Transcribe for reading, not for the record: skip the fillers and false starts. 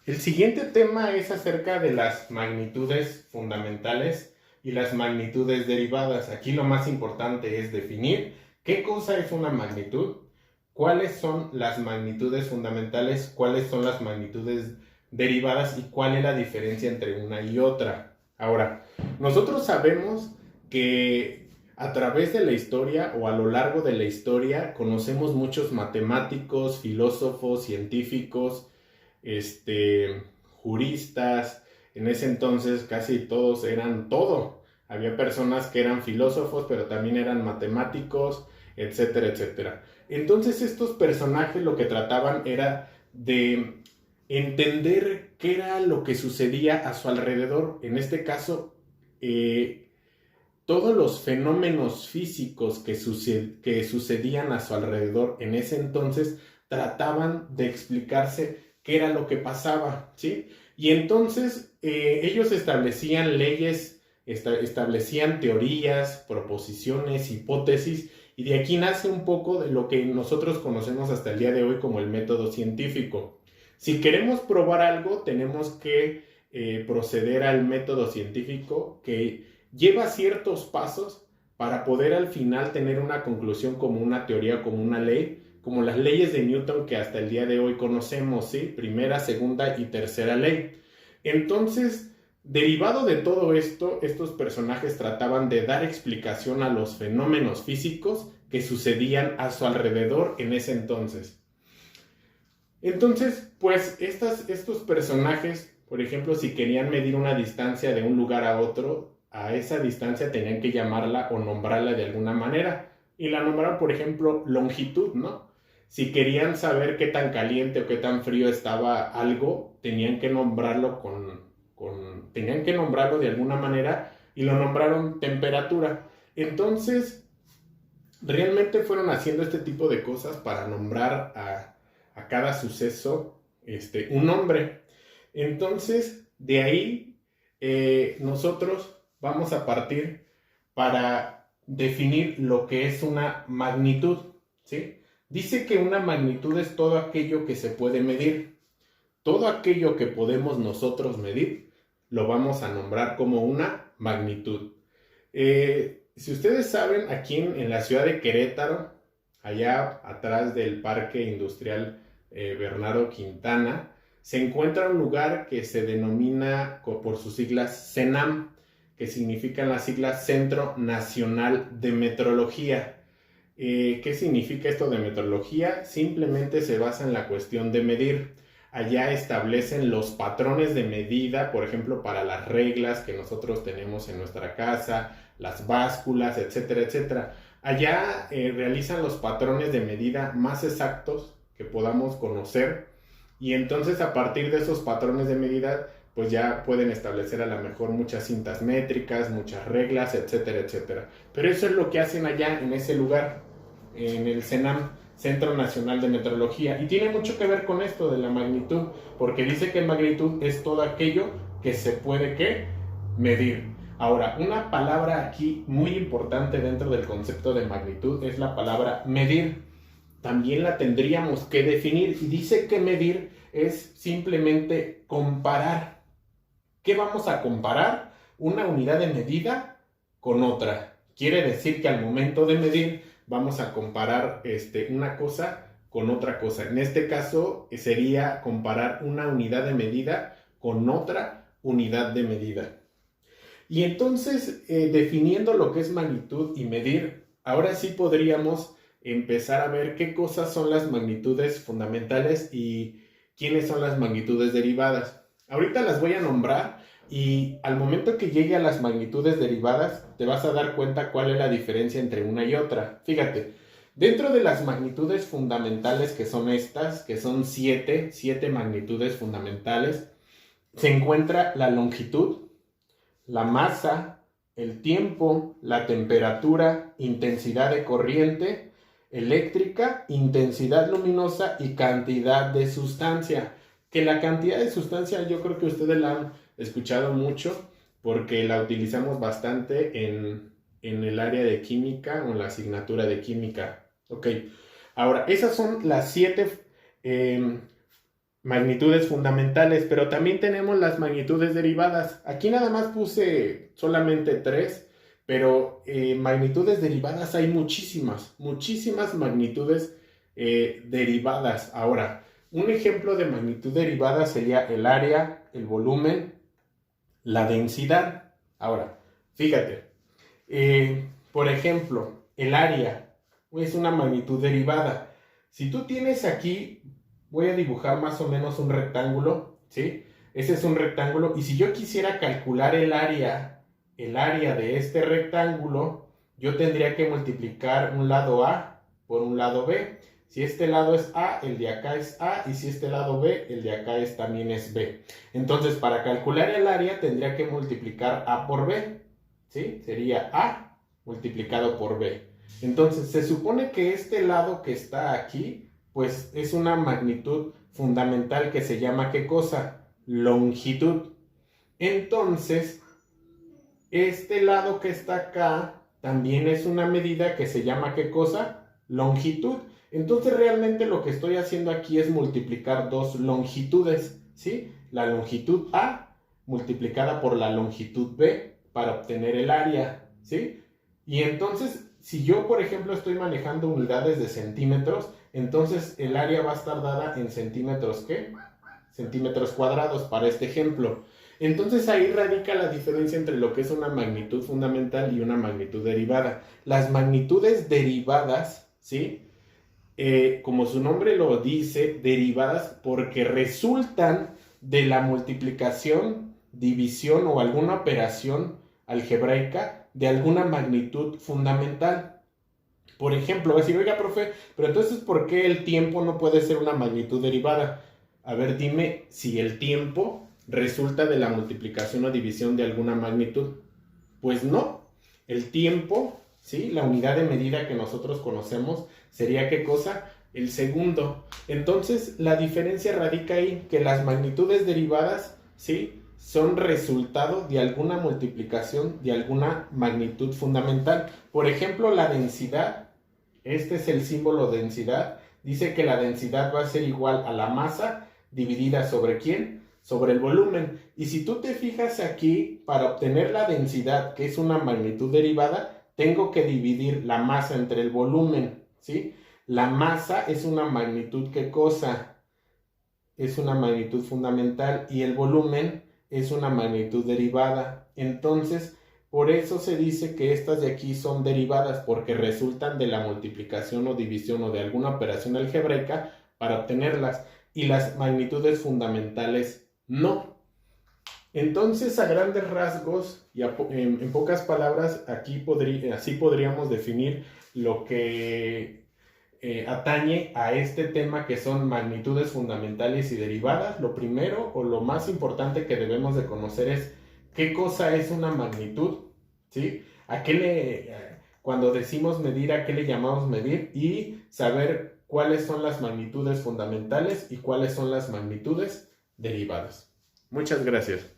El siguiente tema es acerca de las magnitudes fundamentales y las magnitudes derivadas. Aquí lo más importante es definir qué cosa es una magnitud, cuáles son las magnitudes fundamentales, cuáles son las magnitudes derivadas y cuál es la diferencia entre una y otra. Ahora, nosotros sabemos que a través de la historia o a lo largo de la historia conocemos muchos matemáticos, filósofos, científicos, juristas. En ese entonces casi todos eran todo. Había personas que eran filósofos, pero también eran matemáticos, etcétera, etcétera. Entonces estos personajes lo que trataban era de entender qué era lo que sucedía a su alrededor. En este caso, todos los fenómenos físicos que sucedían a su alrededor en ese entonces trataban de explicarse qué era lo que pasaba, ¿sí? Y entonces ellos establecían leyes, establecían teorías, proposiciones, hipótesis, y de aquí nace un poco de lo que nosotros conocemos hasta el día de hoy como el método científico. Si queremos probar algo, tenemos que proceder al método científico que lleva ciertos pasos para poder al final tener una conclusión como una teoría, como una ley, como las leyes de Newton que hasta el día de hoy conocemos, ¿sí? Primera, segunda y tercera ley. Entonces, derivado de todo esto, estos personajes trataban de dar explicación a los fenómenos físicos que sucedían a su alrededor en ese entonces. Entonces, pues estos personajes, por ejemplo, si querían medir una distancia de un lugar a otro, a esa distancia tenían que llamarla o nombrarla de alguna manera. Y la nombraron, por ejemplo, longitud, ¿no? Si querían saber qué tan caliente o qué tan frío estaba algo, tenían que nombrarlo tenían que nombrarlo de alguna manera y lo nombraron temperatura. Entonces, realmente fueron haciendo este tipo de cosas para nombrar a cada suceso un nombre. Entonces, de ahí nosotros vamos a partir para definir lo que es una magnitud, ¿sí? Dice que una magnitud es todo aquello que se puede medir. Todo aquello que podemos nosotros medir lo vamos a nombrar como una magnitud. Si ustedes saben, aquí en la ciudad de Querétaro, allá atrás del Parque Industrial Bernardo Quintana, se encuentra un lugar que se denomina por sus siglas CENAM, que significan las siglas Centro Nacional de Metrología. ¿Qué significa esto de metrología? Simplemente se basa en la cuestión de medir. Allá establecen los patrones de medida, por ejemplo, para las reglas que nosotros tenemos en nuestra casa, las básculas, etcétera, etcétera. Allá realizan los patrones de medida más exactos que podamos conocer, y entonces a partir de esos patrones de medida pues ya pueden establecer a lo mejor muchas cintas métricas, muchas reglas, etcétera, etcétera. Pero eso es lo que hacen allá en ese lugar, en el CENAM, Centro Nacional de Metrología, y tiene mucho que ver con esto de la magnitud, porque dice que magnitud es todo aquello que se puede ¿qué? Medir. Ahora, una palabra aquí muy importante dentro del concepto de magnitud es la palabra medir. También la tendríamos que definir, y dice que medir es simplemente comparar. ¿Qué vamos a comparar? Una unidad de medida con otra. Quiere decir que al momento de medir vamos a comparar una cosa con otra cosa. En este caso sería comparar una unidad de medida con otra unidad de medida. Y entonces, definiendo lo que es magnitud y medir, ahora sí podríamos empezar a ver qué cosas son las magnitudes fundamentales y quiénes son las magnitudes derivadas. Ahorita las voy a nombrar, y al momento que llegue a las magnitudes derivadas te vas a dar cuenta cuál es la diferencia entre una y otra. Fíjate, dentro de las magnitudes fundamentales, que son estas, que son siete magnitudes fundamentales, se encuentra la longitud, la masa, el tiempo, la temperatura, intensidad de corriente eléctrica, intensidad luminosa y cantidad de sustancia. Que la cantidad de sustancia yo creo que ustedes la han escuchado mucho porque la utilizamos bastante en el área de química o en la asignatura de química. Ok, ahora esas son las 7 eh, magnitudes fundamentales, pero también tenemos las magnitudes derivadas. Aquí nada más puse solamente 3, pero magnitudes derivadas hay muchísimas magnitudes derivadas. Ahora, un ejemplo de magnitud derivada sería el área, el volumen, la densidad. Ahora, fíjate, por ejemplo, el área es una magnitud derivada. Si tú tienes aquí, voy a dibujar más o menos un rectángulo, ¿sí? Ese es un rectángulo, y si yo quisiera calcular el área de este rectángulo, yo tendría que multiplicar un lado A por un lado B. Si este lado es A, el de acá es A, y si este lado B, el de acá también es B. Entonces, para calcular el área, tendría que multiplicar A por B, ¿sí? Sería A multiplicado por B. Entonces, se supone que este lado que está aquí, pues es una magnitud fundamental que se llama, ¿qué cosa? Longitud. Entonces, este lado que está acá también es una medida que se llama, ¿qué cosa? Longitud. Entonces, realmente lo que estoy haciendo aquí es multiplicar dos longitudes, ¿sí? La longitud A multiplicada por la longitud B para obtener el área, ¿sí? Y entonces, si yo, por ejemplo, estoy manejando unidades de centímetros, entonces el área va a estar dada en centímetros, ¿qué? Centímetros cuadrados para este ejemplo. Entonces ahí radica la diferencia entre lo que es una magnitud fundamental y una magnitud derivada. Las magnitudes derivadas, ¿sí? Como su nombre lo dice, derivadas porque resultan de la multiplicación, división o alguna operación algebraica de alguna magnitud fundamental. Por ejemplo, va a decir, oiga, profe, pero entonces, ¿por qué el tiempo no puede ser una magnitud derivada? A ver, dime si el tiempo resulta de la multiplicación o división de alguna magnitud. Pues no. El tiempo, ¿sí? La unidad de medida que nosotros conocemos sería, ¿qué cosa? El segundo. Entonces, la diferencia radica ahí, que las magnitudes derivadas, ¿sí? Son resultado de alguna multiplicación de alguna magnitud fundamental. Por ejemplo, la densidad, este es el símbolo densidad, dice que la densidad va a ser igual a la masa dividida sobre ¿quién? Sobre el volumen. Y si tú te fijas aquí, para obtener la densidad, que es una magnitud derivada, tengo que dividir la masa entre el volumen, ¿sí? La masa es una magnitud, ¿qué cosa? Es una magnitud fundamental, y el volumen es una magnitud derivada. Entonces, por eso se dice que estas de aquí son derivadas, porque resultan de la multiplicación o división o de alguna operación algebraica para obtenerlas, y las magnitudes fundamentales no. Entonces, a grandes rasgos y en pocas palabras, así podríamos definir lo que atañe a este tema, que son magnitudes fundamentales y derivadas. Lo primero o lo más importante que debemos de conocer es qué cosa es una magnitud, ¿sí? Cuando decimos medir, ¿a qué le llamamos medir? Y saber cuáles son las magnitudes fundamentales y cuáles son las magnitudes derivadas. Muchas gracias.